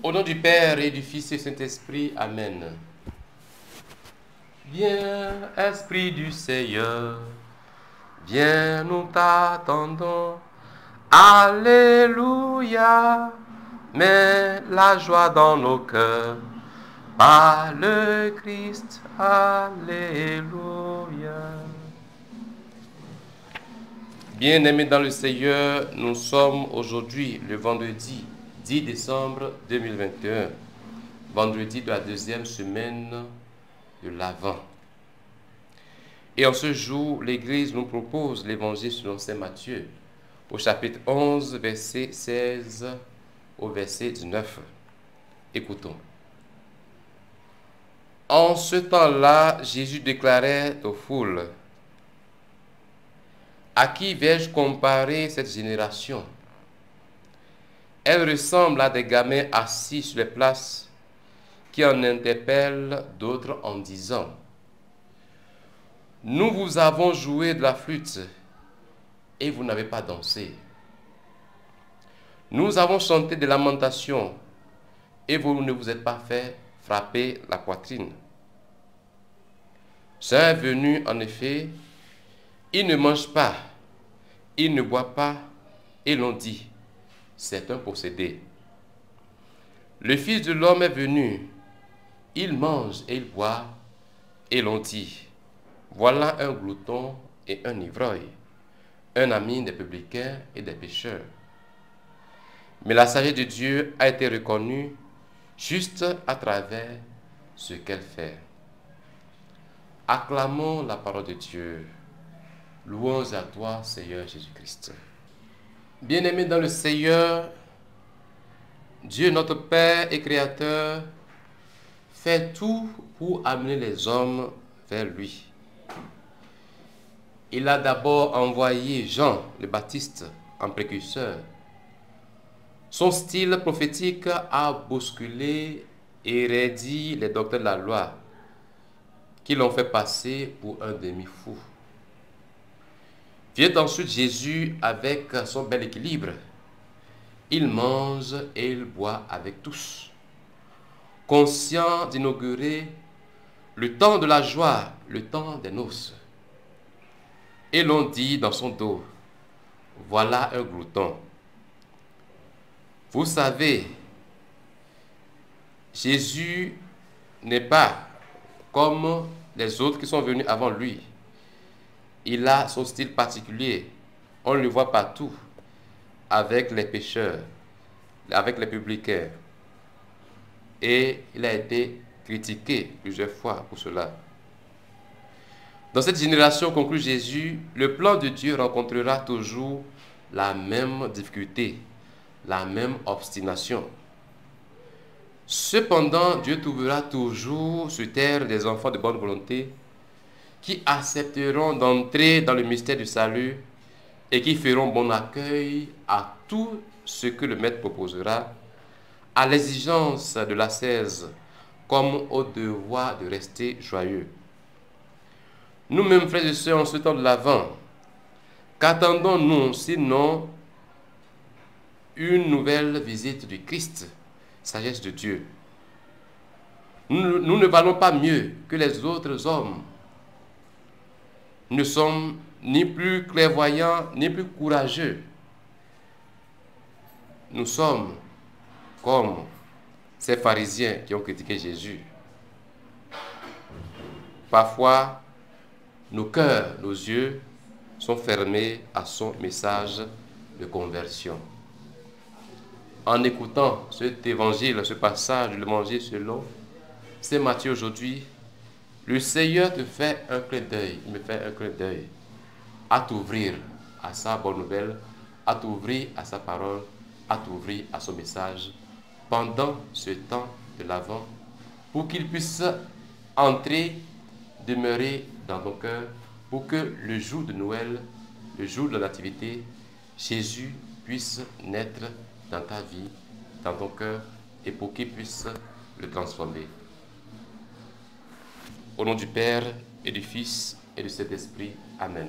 Au nom du Père et du Fils et du Saint-Esprit, Amen. Viens, Esprit du Seigneur, viens, nous t'attendons. Alléluia, mets la joie dans nos cœurs. Par le Christ, Alléluia. Bien-aimés dans le Seigneur, nous sommes aujourd'hui le vendredi 10 décembre 2021, vendredi de la deuxième semaine de l'Avent. Et en ce jour, l'Église nous propose l'Évangile selon saint Matthieu, au chapitre 11, verset 16 au verset 19. Écoutons. En ce temps-là, Jésus déclarait aux foules: « À qui vais-je comparer cette génération? Elle ressemble à des gamins assis sur les places qui en interpellent d'autres en disant: « Nous vous avons joué de la flûte et vous n'avez pas dansé. Nous avons chanté des lamentations et vous ne vous êtes pas fait frapper la poitrine. » Sont venus en effet, ils ne mangent pas, ils ne boivent pas, et l'on dit: c'est un possédé. Le Fils de l'homme est venu, il mange et il boit, et l'on dit: voilà un glouton et un ivrogne, un ami des publicains et des pécheurs. Mais la sagesse de Dieu a été reconnue juste à travers ce qu'elle fait. Acclamons la parole de Dieu. Louange à toi, Seigneur Jésus-Christ. Bien-aimés dans le Seigneur, Dieu notre Père et Créateur fait tout pour amener les hommes vers lui. Il a d'abord envoyé Jean le Baptiste en précurseur. Son style prophétique a bousculé et raidi les docteurs de la loi, qui l'ont fait passer pour un demi-fou. Vient ensuite Jésus avec son bel équilibre. Il mange et il boit avec tous, conscient d'inaugurer le temps de la joie, le temps des noces. Et l'on dit dans son dos: voilà un glouton. Vous savez, Jésus n'est pas comme les autres qui sont venus avant lui. Il a son style particulier. On le voit partout, avec les pécheurs, avec les publicains. Et il a été critiqué plusieurs fois pour cela. Dans cette génération, conclut Jésus, le plan de Dieu rencontrera toujours la même difficulté, la même obstination. Cependant, Dieu trouvera toujours sur terre des enfants de bonne volonté qui accepteront d'entrer dans le mystère du salut et qui feront bon accueil à tout ce que le Maître proposera, à l'exigence de l'ascèse comme au devoir de rester joyeux. Nous-mêmes, frères et sœurs, en ce temps de l'Avent, qu'attendons-nous sinon une nouvelle visite du Christ, sagesse de Dieu? Nous ne valons pas mieux que les autres hommes. Nous ne sommes ni plus clairvoyants, ni plus courageux. Nous sommes comme ces pharisiens qui ont critiqué Jésus. Parfois, nos cœurs, nos yeux sont fermés à son message de conversion. En écoutant cet évangile, ce passage de l'évangile selon saint Matthieu aujourd'hui, le Seigneur te fait un clin d'œil, il me fait un clin d'œil à t'ouvrir à sa bonne nouvelle, à t'ouvrir à sa parole, à t'ouvrir à son message pendant ce temps de l'Avent, pour qu'il puisse entrer, demeurer dans ton cœur, pour que le jour de Noël, le jour de la Nativité, Jésus puisse naître dans ta vie, dans ton cœur, et pour qu'il puisse le transformer. Au nom du Père et du Fils et du Saint-Esprit, Amen.